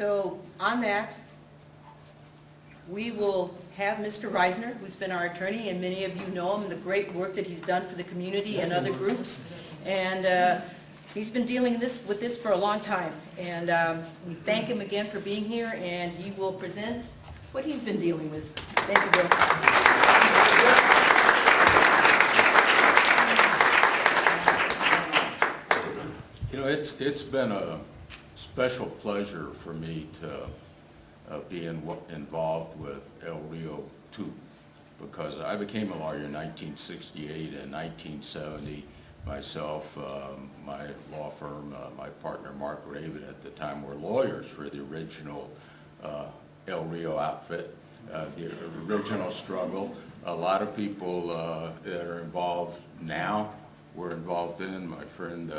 So on that, we will have Mr. Risner, who's been our attorney, and many of you know him, the great work that he's done for the community and other groups. And he's been dealing with this for a long time. And we thank him again for being here, and he will present what he's been dealing with. Thank you, Bill. You know, it's been a special pleasure for me to be involved with El Rio too, because I became a lawyer in 1968 and 1970. Myself, my law firm, my partner Mark Raven at the time were lawyers for the original El Rio outfit, the original struggle. A lot of people that are involved now were involved in. My friend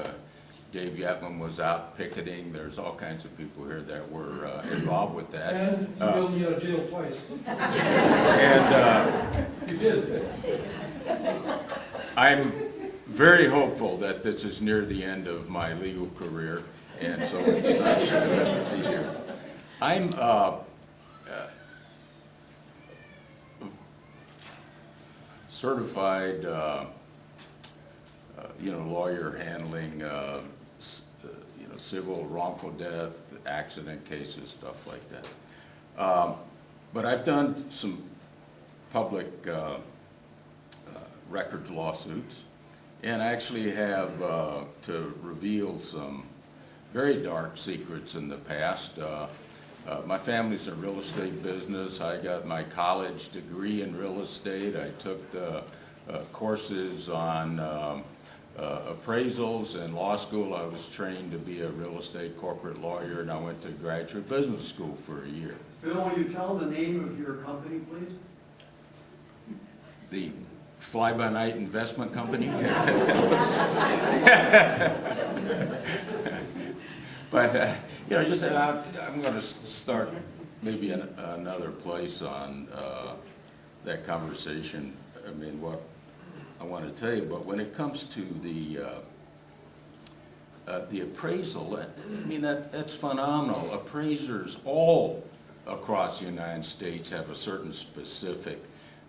Dave Yetman was out picketing. There's all kinds of people here that were involved with that. And you built me out of jail twice. And You did. I'm very hopeful that this is near the end of my legal career, and so it's nice to be here. I'm certified, lawyer handling, civil wrongful death, accident cases, stuff like that. But I've done some public records lawsuits, and I actually have to reveal some very dark secrets in the past. My family's a real estate business. I got my college degree in real estate. I took the courses on appraisals. In law school, I was trained to be a real estate corporate lawyer, and I went to graduate business school for a year. Bill, will you tell the name of your company, please? The Fly-by-Night Investment Company. But, I'm going to start maybe in another place on that conversation. I mean, what I want to tell you, but when it comes to the appraisal, I mean, that's phenomenal. Appraisers all across the United States have a certain specific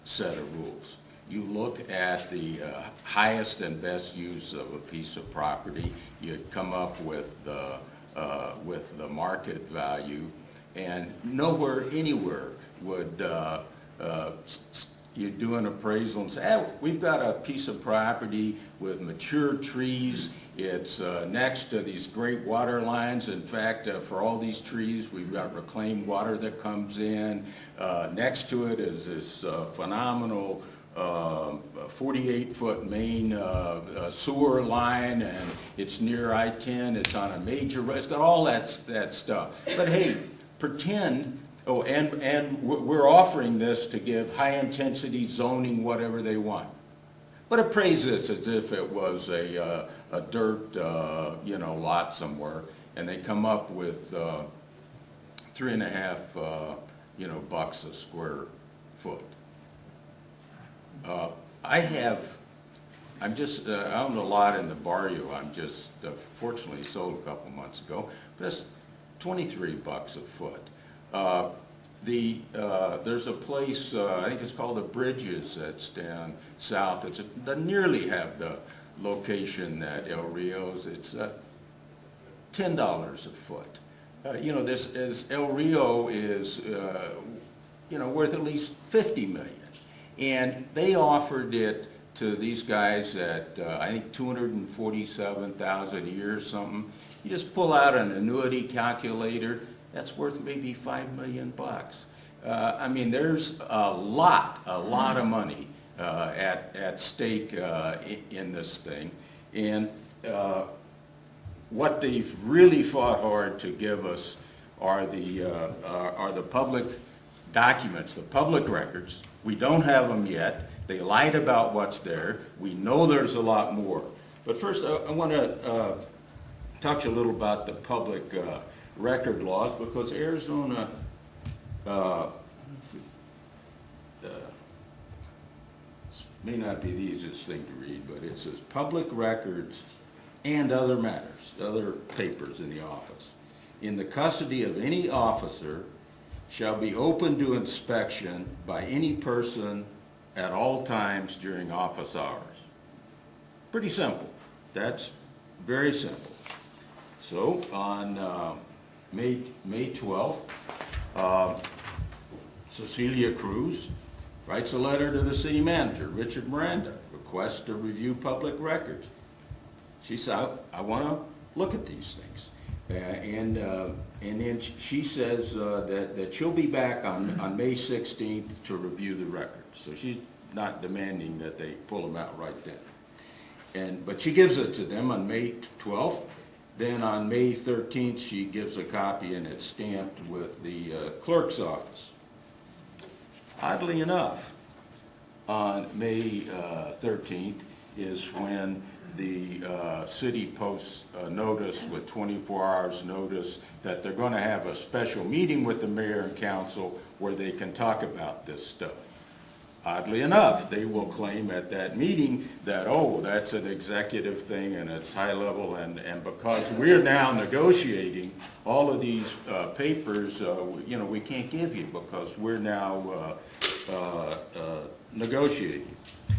set of rules. You look at the highest and best use of a piece of property, you come up with the market value, and nowhere, anywhere would you do an appraisal and say, hey, we've got a piece of property with mature trees. It's next to these great water lines. In fact, for all these trees, we've got reclaimed water that comes in. Next to it is this phenomenal 48-foot main sewer line, and it's near I-10. It's on a major road. It's got all that stuff. But hey, pretend. Oh, and we're offering this to give high-intensity zoning, whatever they want. But appraise this as if it was a dirt, lot somewhere, and they come up with $3.5, bucks a square foot. I own a lot in the barrio. I'm just fortunately sold a couple months ago. But that's 23 bucks a foot. There's a place, I think it's called the Bridges, that's down south. It doesn't nearly have the location that El Rio's. It's $10 a foot. This is El Rio is worth at least $50 million, and they offered it to these guys at I think $247,000 a year or something. You just pull out an annuity calculator. That's worth maybe $5 million bucks. I mean, there's a lot of money at stake in this thing, and what they've really fought hard to give us are the public documents, the public records. We don't have them yet. They lied about what's there. We know there's a lot more. But first, I want to touch a little about the public record laws, because Arizona may not be the easiest thing to read, but it says public records and other matters, other papers in the office. in the custody of any officer shall be open to inspection by any person at all times during office hours. Pretty simple. That's very simple. So on May 12th, Cecilia Cruz writes a letter to the city manager, Richard Miranda, requests to review public records. She said, I want to look at these things. And then she says that she'll be back on May 16th to review the records. So she's not demanding that they pull them out right then. But she gives it to them on May 12th. Then on May 13th, she gives a copy and it's stamped with the clerk's office. Oddly enough, on May 13th is when the city posts a notice with 24 hours notice that they're going to have a special meeting with the mayor and council where they can talk about this stuff. Oddly enough, they will claim at that meeting that, oh, that's an executive thing and it's high level, and because we're now negotiating all of these papers, you know, we can't give you because we're now negotiating.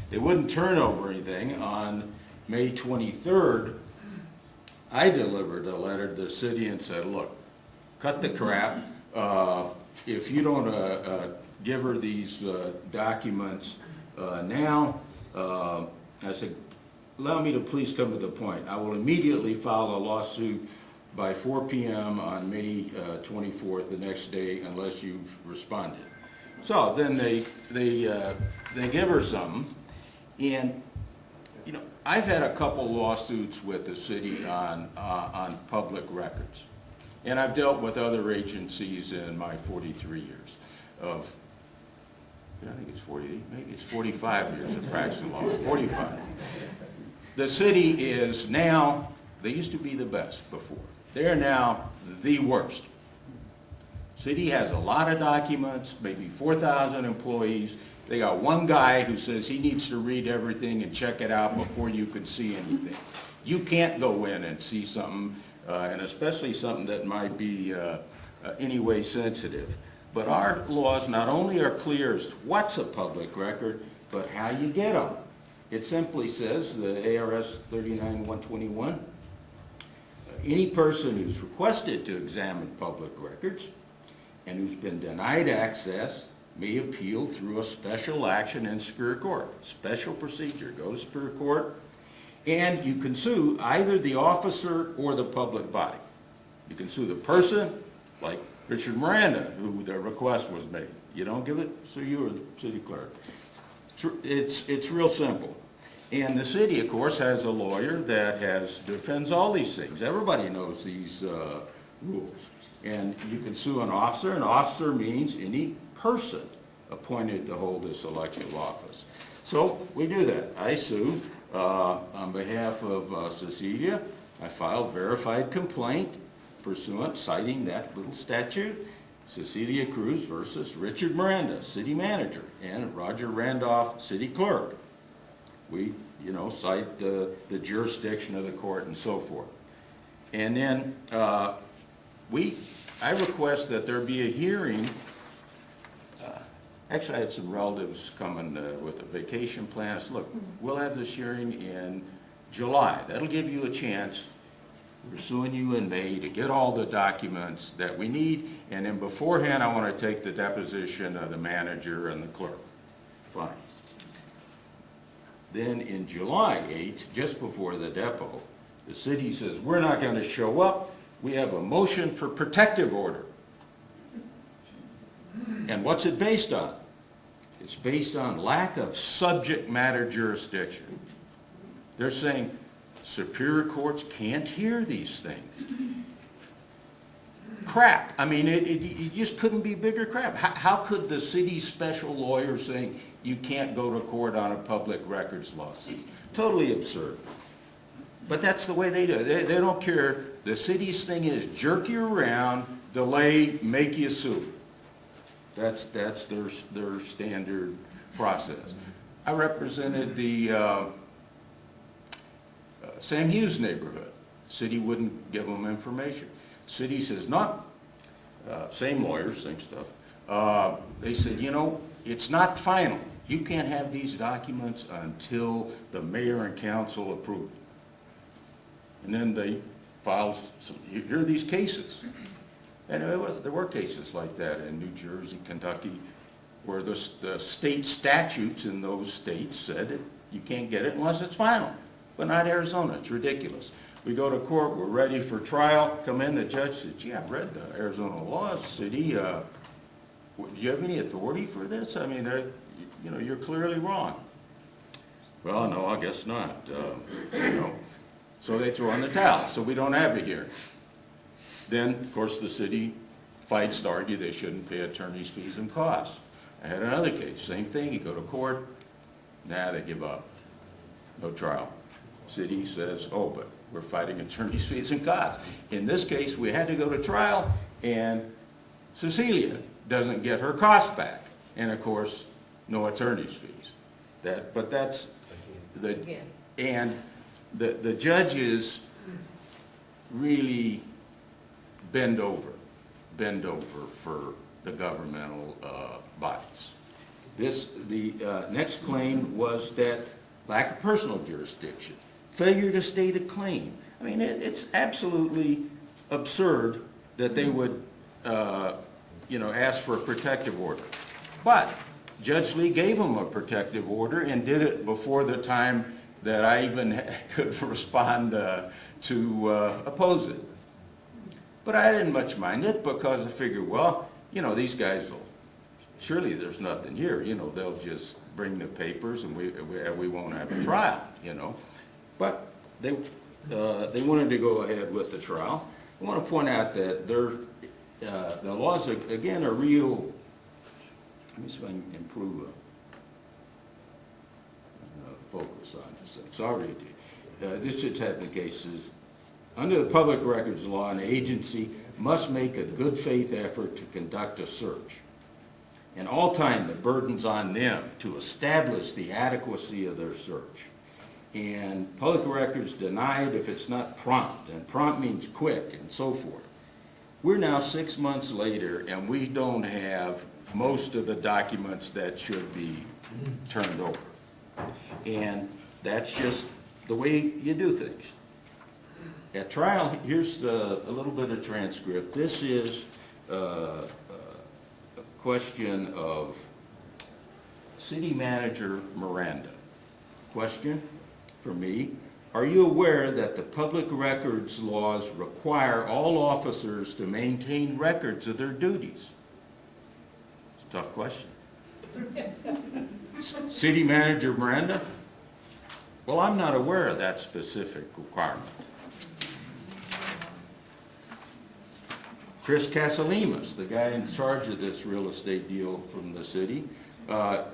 They wouldn't turn over anything. On May 23rd, I delivered a letter to the city and said, look, cut the crap. If you don't give her these documents now, I said, allow me to please come to the point. I will immediately file a lawsuit by 4 p.m. on May 24th, the next day, unless you've responded. So then they give her something, and you know, I've had a couple lawsuits with the city on public records, and I've dealt with other agencies in my 43 years of, I think it's 40, maybe it's 45 years of practicing law, 45. The city is now, they used to be the best before. They're now the worst. City has a lot of documents, maybe 4,000 employees. They got one guy who says he needs to read everything and check it out before you can see anything. You can't go in and see something, and especially something that might be anyway sensitive. But our laws not only are clear as to what's a public record, but how you get them. It simply says, the ARS 39-121, any person who's requested to examine public records and who's been denied access may appeal through a special action in Superior Court. Special procedure, go to Superior Court, and you can sue either the officer or the public body. You can sue the person, like Richard Miranda, who the request was made. You don't give it, sue you or the city clerk. It's real simple. And the city, of course, has a lawyer that defends all these things. Everybody knows these rules. And you can sue an officer. An officer means any person appointed to hold this elective office. So we do that. I sue on behalf of Cecilia. I filed verified complaint pursuant, citing that little statute, Cecilia Cruz versus Richard Miranda, city manager, and Roger Randolph, city clerk. We, you know, cite the jurisdiction of the court and so forth. And then I request that there be a hearing. Actually, I had some relatives coming with a vacation plan. I said, look, we'll have this hearing in July. That'll give you a chance. We're suing you in May to get all the documents that we need, and then beforehand I want to take the deposition of the manager and the clerk. Fine. Then in July 8th, just before the depot, the city says, we're not going to show up. We have a motion for protective order. And what's it based on? It's based on lack of subject matter jurisdiction. They're saying superior courts can't hear these things. Crap. I mean, it just couldn't be bigger crap. How could the city's special lawyer saying you can't go to court on a public records lawsuit? Totally absurd. But that's the way they do it. They don't care. The city's thing is jerk you around, delay, make you sue. That's their standard process. I represented the Sam Hughes neighborhood. City wouldn't give them information. City says, no. Same lawyers, same stuff. They said, you know, it's not final. You can't have these documents until the mayor and council approve it. And then they filed, you hear these cases. And there were cases like that in New Jersey, Kentucky, where the state statutes in those states said that you can't get it unless it's final. But not Arizona, it's ridiculous. We go to court, we're ready for trial, come in, the judge said, gee, I've read the Arizona laws, City, do you have any authority for this? I mean, you know, you're clearly wrong. Well, no, I guess not, you know. So they throw in the towel, so we don't have a hearing. Then, of course, the city fights to argue they shouldn't pay attorney's fees and costs. I had another case, same thing, you go to court, nah, they give up, no trial. City says, oh, but we're fighting attorney's fees and costs. In this case, we had to go to trial, and Cecilia doesn't get her costs back. And of course, no attorney's fees. But that's and the judges really bend over for the governmental bodies. The next claim was that lack of personal jurisdiction, failure to state a claim. I mean, it's absolutely absurd that they would, you know, ask for a protective order. But Judge Lee gave them a protective order and did it before the time that I even could respond to oppose it. But I didn't much mind it because I figured, well, you know, these guys will, surely there's nothing here, you know, they'll just bring the papers and we won't have a trial, you know. But they wanted to go ahead with the trial. I want to point out that the laws, again, are real. Let me see if I can improve focus on this. Sorry, this should have the cases. Under the public records law, an agency must make a good faith effort to conduct a search. And all time, the burden's on them to establish the adequacy of their search. And public records denied if it's not prompt, and prompt means quick, and so forth. We're now 6 months later, and we don't have most of the documents that should be turned over. And that's just the way you do things. At trial, here's a little bit of transcript. This is a question of City Manager Miranda. Question for me, are you aware that the public records laws require all officers to maintain records of their duties? It's a tough question. City Manager Miranda? Well, I'm not aware of that specific requirement. Chris Casalemas, the guy in charge of this real estate deal from the city, I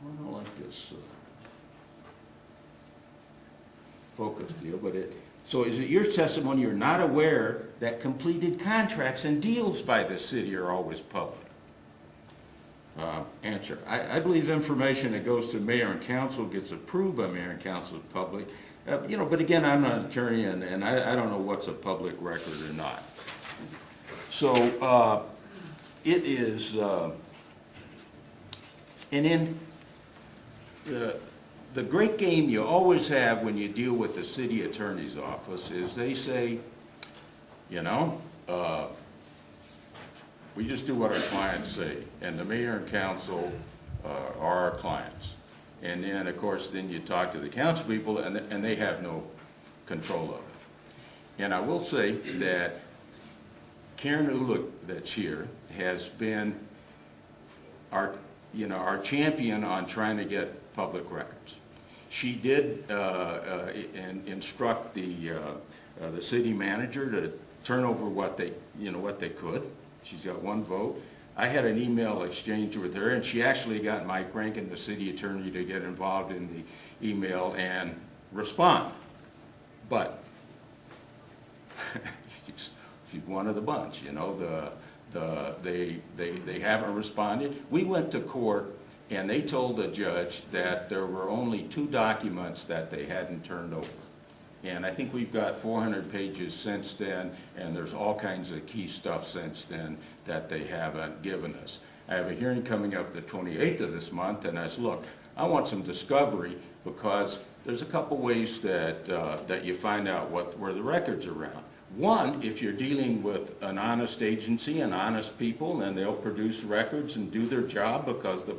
don't like this focus deal, but so is it your testimony you're not aware that completed contracts and deals by the city are always public? Answer, I believe information that goes to mayor and council gets approved by mayor and council is public. You know, but again, I'm not an attorney and I don't know what's a public record or not. So it is, and in the great game you always have when you deal with the city attorney's office is they say, you know, we just do what our clients say, and the mayor and council are our clients. And then, of course, then you talk to the council people, and they have no control of it. And I will say that Karen Ulick, that's here, has been our champion on trying to get public records. She did instruct the city manager to turn over what they could. She's got one vote. I had an email exchange with her, and she actually got Mike Rankin, the city attorney, to get involved in the email and respond. But she's one of the bunch, you know. They haven't responded. We went to court, and they told the judge that there were only 2 documents that they hadn't turned over. And I think we've got 400 pages since then, and there's all kinds of key stuff since then that they haven't given us. I have a hearing coming up the 28th of this month, and I said, look, I want some discovery, because there's a couple ways that, that you find out where the records are at. One, if you're dealing with an honest agency and honest people, then they'll produce records and do their job because the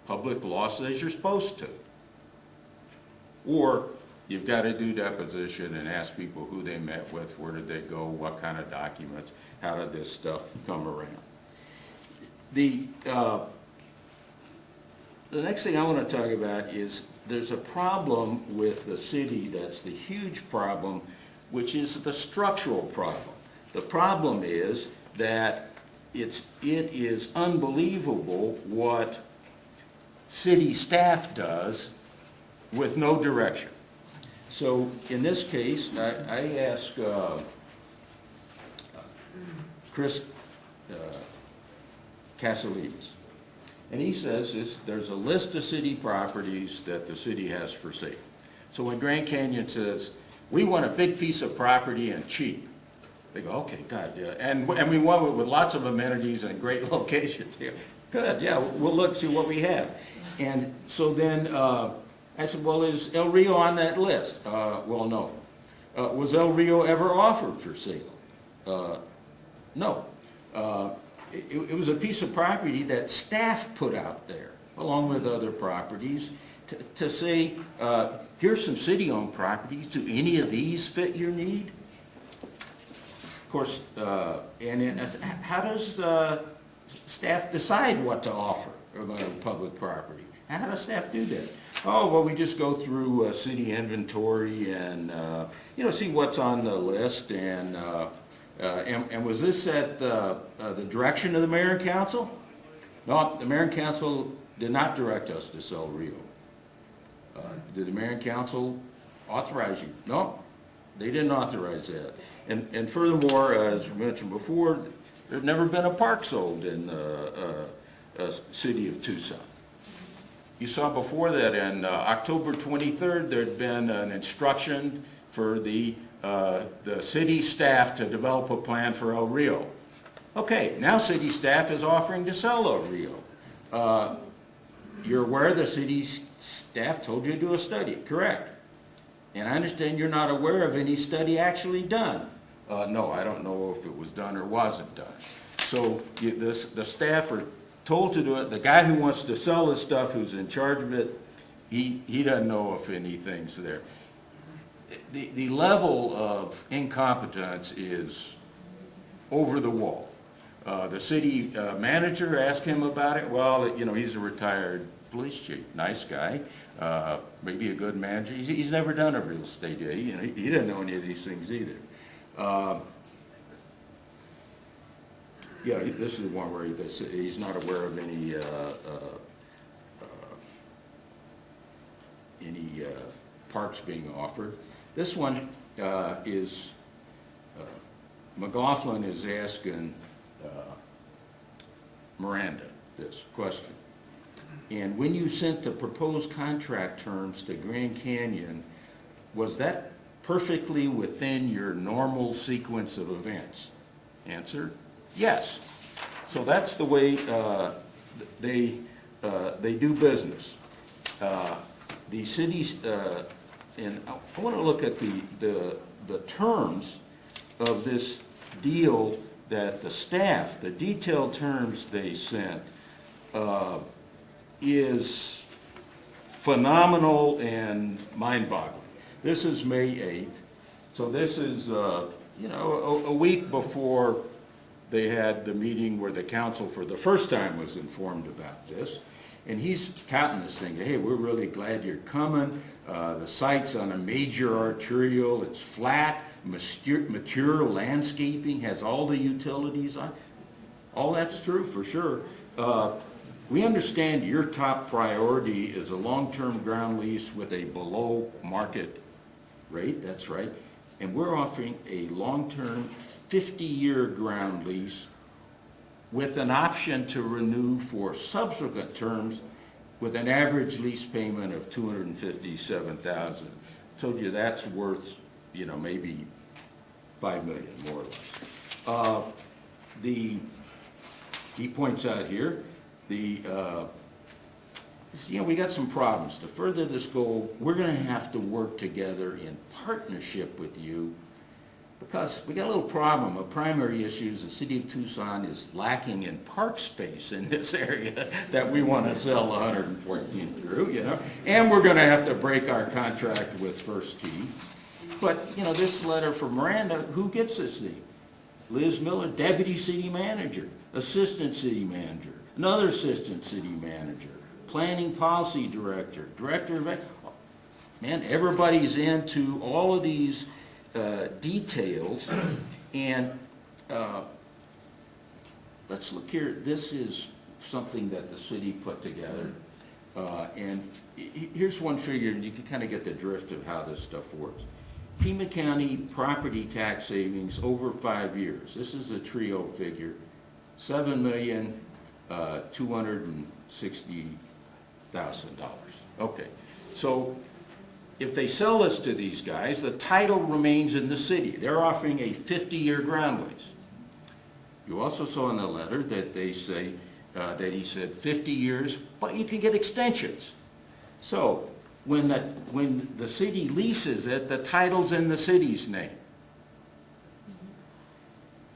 public law says you're supposed to. Or you've got to do deposition and ask people who they met with, where did they go, what kind of documents, how did this stuff come around. The next thing I want to talk about is there's a problem with the city that's the huge problem, which is the structural problem. The problem is that it is unbelievable what city staff does with no direction. So in this case, I asked Chris Casalevis, and he says there's a list of city properties that the city has for sale. So when Grand Canyon says, we want a big piece of property and cheap, they go, okay, good, yeah. And we want it with lots of amenities and great locations. Yeah, good, yeah, we'll look, see what we have. And so then I said, well, is El Rio on that list? Well, no. Was El Rio ever offered for sale? No. It was a piece of property that staff put out there, along with other properties, to say, here's some city-owned properties. Do any of these fit your need? Of course, and then I said, how does staff decide what to offer about public property? How does staff do that? Oh, well, we just go through city inventory and, you know, see what's on the list. And was this at the direction of the mayor and council? No, the mayor and council did not direct us to sell Rio. Did the mayor and council authorize you? No, they didn't authorize that. And furthermore, as we mentioned before, there's never been a park sold in the city of Tucson. You saw before that on October 23rd, there'd been an instruction for the city staff to develop a plan for El Rio. Okay, now city staff is offering to sell El Rio. You're aware the city staff told you to do a study, correct? And I understand you're not aware of any study actually done. No, I don't know if it was done or wasn't done. So the staff are told to do it. The guy who wants to sell this stuff, who's in charge of it, he doesn't know if anything's there. The level of incompetence is over the wall. The city manager asked him about it. Well, you know, he's a retired police chief, nice guy, maybe a good manager. He's never done a real estate deal. You know, he didn't know any of these things either. Yeah, this is one where he's not aware of any parks being offered. This one is, McLaughlin is asking Miranda this question. And when you sent the proposed contract terms to Grand Canyon, was that perfectly within your normal sequence of events? Answer, yes. So that's the way they do business. The cities, and I want to look at the terms of this deal that the staff, the detailed terms they sent, is phenomenal and mind-boggling. This is May 8th, so this is you know, a week before they had the meeting where the council for the first time was informed about this. And he's touting this thing, hey, we're really glad you're coming. The site's on a major arterial, it's flat, mature landscaping, has all the utilities on. All that's true for sure. We understand your top priority is a long-term ground lease with a below market rate, that's right. And we're offering a long-term 50-year ground lease with an option to renew for subsequent terms with an average lease payment of $257,000. Told you that's worth you know, maybe 5 million, more or less. He points out here, you know, we got some problems. To further this goal, we're going to have to work together in partnership with you because we got a little problem. A primary issue is the City of Tucson is lacking in park space in this area that we want to sell 114 through, you know, and we're going to have to break our contract with First Tee. But, you know, this letter from Miranda, who gets this thing? Liz Miller, Deputy City Manager, Assistant City Manager, another Assistant City Manager, Planning Policy Director, Director of... Man, everybody's into all of these details, and let's look here. This is something that the city put together, and here's one figure, and you can kind of get the drift of how this stuff works. Pima County property tax savings over 5 years. This is a T.R.E.O figure, $7,260,000. Okay, so if they sell this to these guys, the title remains in the city. They're offering a 50-year ground lease. You also saw in the letter that they say, that he said 50 years, but you can get extensions. So when the city leases it, the title's in the city's name.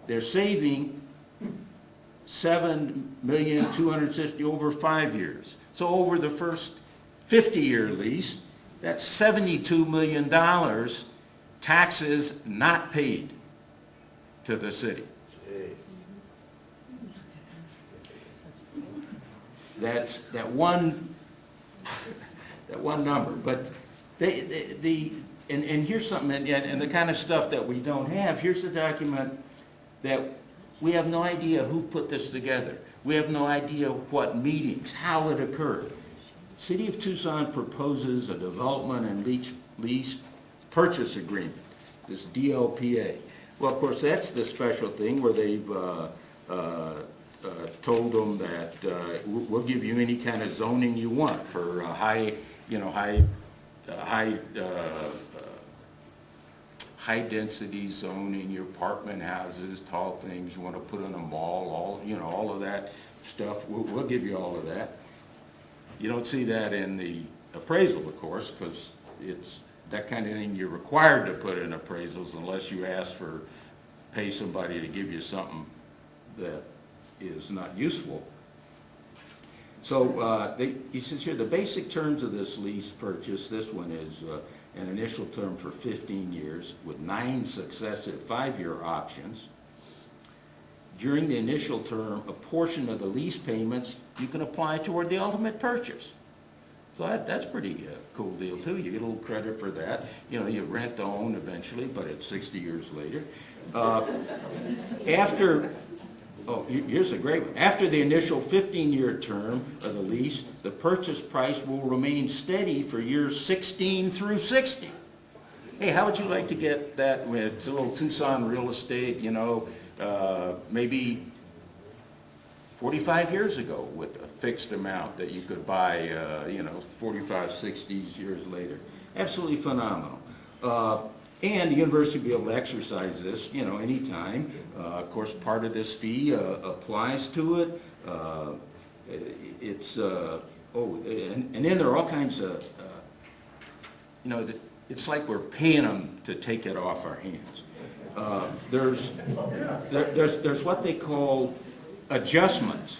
They're saving $7,260,000 over 5 years. So over the first 50-year lease, that's $72 million taxes not paid to the city. That's that one number. But and here's something, and the kind of stuff that we don't have. Here's a document that we have no idea who put this together. We have no idea what meetings, how it occurred. City of Tucson proposes a development and lease purchase agreement, this DLPA. Well, of course, that's the special thing where they've told them that we'll give you any kind of zoning you want for high density zoning, your apartment houses, tall things, you want to put in a mall, all of that stuff. We'll give you all of that. You don't see that in the appraisal, of course, because it's that kind of thing you're required to put in appraisals unless you pay somebody to give you something that is not useful. So he says here, the basic terms of this lease purchase, this one is an initial term for 15 years with 9 successive 5-year options. During the initial term, a portion of the lease payments you can apply toward the ultimate purchase. So that's pretty cool deal too. You get a little credit for that. You know, you rent to own eventually, but it's 60 years later. Here's a great one. After the initial 15-year term of the lease, the purchase price will remain steady for years 16 through 60. Hey, how would you like to get that with a little Tucson real estate, you know, maybe 45 years ago with a fixed amount that you could buy, 45, 60 years later. Absolutely phenomenal. And the university will be able to exercise this, anytime. Of course, part of this fee applies to it. And then there are all kinds of, it's like we're paying them to take it off our hands. There's what they call adjustments.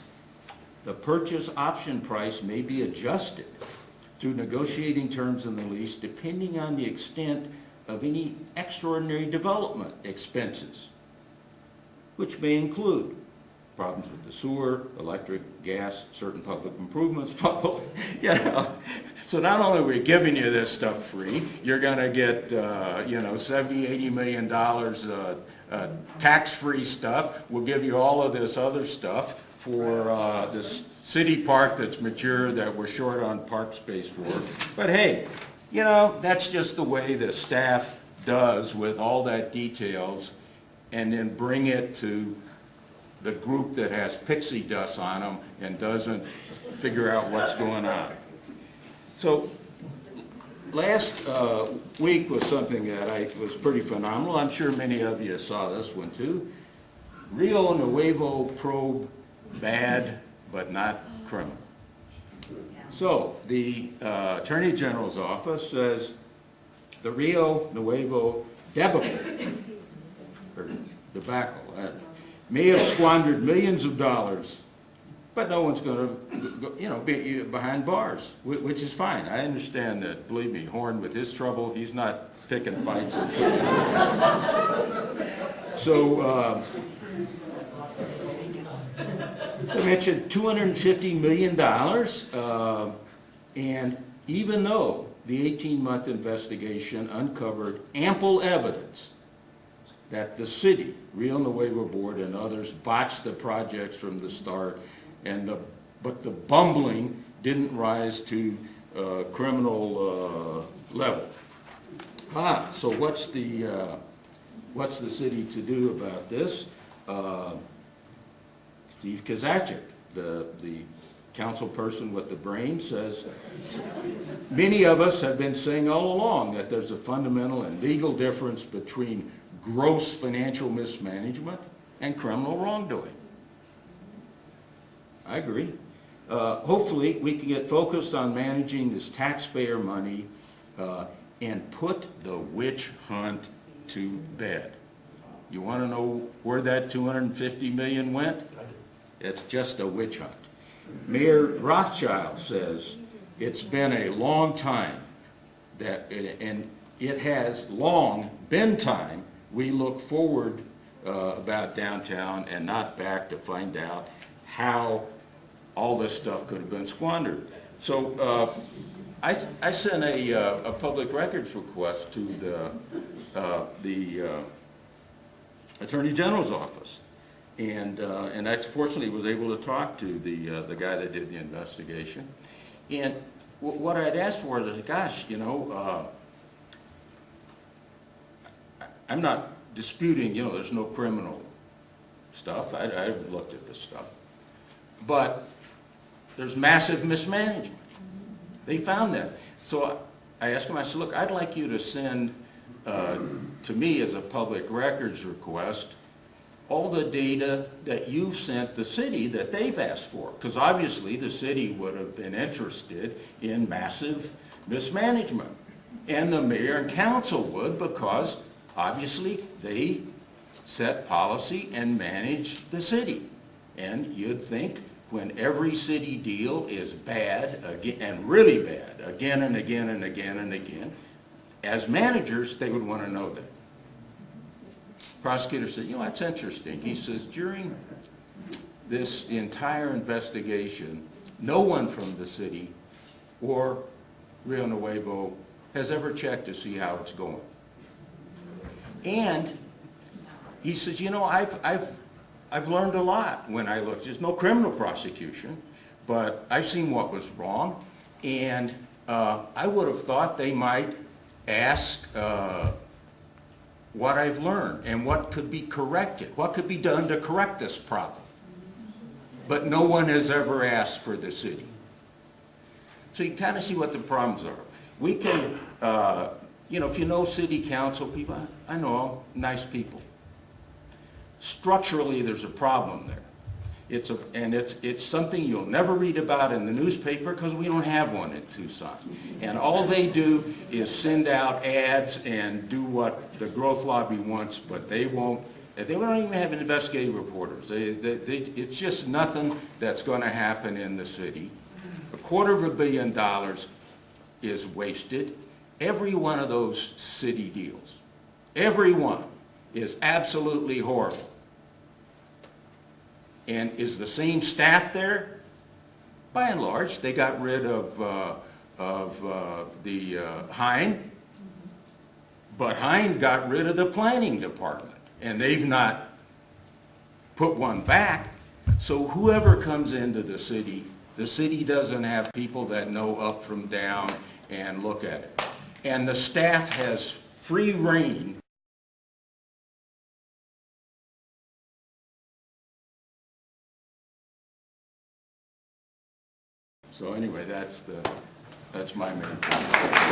The purchase option price may be adjusted through negotiating terms in the lease depending on the extent of any extraordinary development expenses, which may include problems with the sewer, electric, gas, certain public improvements, So not only are we giving you this stuff free, you're going to get, $70, $80 million tax-free stuff. We'll give you all of this other stuff for this city park that's mature that we're short on park space for. But hey, that's just the way the staff does with all that details, and then bring it to the group that has pixie dust on them and doesn't figure out what's going on. So last week was something that was pretty phenomenal. I'm sure many of you saw this one too. Rio Nuevo probe bad, but not criminal. So the Attorney General's office says the Rio Nuevo debacle may have squandered millions of dollars, but no one's going to, be behind bars, which is fine. I understand that. Believe me, Horn with his trouble, he's not picking fights. So I mentioned $250 million, and even though the 18-month investigation uncovered ample evidence that the city, Rio Nuevo Board, and others botched the projects from the start, but the bumbling didn't rise to criminal level. So what's the city to do about this? Steve Kozachik, the council person with the brain, says, many of us have been saying all along that there's a fundamental and legal difference between gross financial mismanagement and criminal wrongdoing. I agree. Hopefully, we can get focused on managing this taxpayer money and put the witch hunt to bed. You want to know where that $250 million went? It's just a witch hunt. Mayor Rothschild says it's been a long time and it has long been time we look forward about downtown and not back to find out how all this stuff could have been squandered. So I sent a public records request to the Attorney General's office, and I fortunately was able to talk to the guy that did the investigation. And what I'd asked for is, gosh, I'm not disputing, there's no criminal stuff. I've looked at this stuff. But there's massive mismanagement. They found that. So I asked him, I said, look, I'd like you to send to me as a public records request all the data that you've sent the city that they've asked for. Because obviously the city would have been interested in massive mismanagement. And the mayor and council would, because obviously they set policy and manage the city. And you'd think when every city deal is bad, and really bad, again and again and again and again, as managers, they would want to know that. Prosecutor said, that's interesting. He says, during this entire investigation, no one from the city or Rio Nuevo has ever checked to see how it's going. And he says, I've learned a lot when I looked. There's no criminal prosecution, but I've seen what was wrong, and I would have thought they might ask what I've learned and what could be corrected, what could be done to correct this problem. But no one has ever asked for the city. So you kind of see what the problems are. We can, if you know city council people, I know nice people. Structurally, there's a problem there. It's something you'll never read about in the newspaper because we don't have one in Tucson. And all they do is send out ads and do what the growth lobby wants, but they don't even have investigative reporters. It's just nothing that's going to happen in the city. $250 million is wasted. Every one of those city deals, every one, is absolutely horrible. And is the same staff there? By and large, they got rid of the Hine, but Hine got rid of the planning department, and they've not put one back. So whoever comes into the city doesn't have people that know up from down and look at it. And the staff has free rein. So anyway, that's my main point.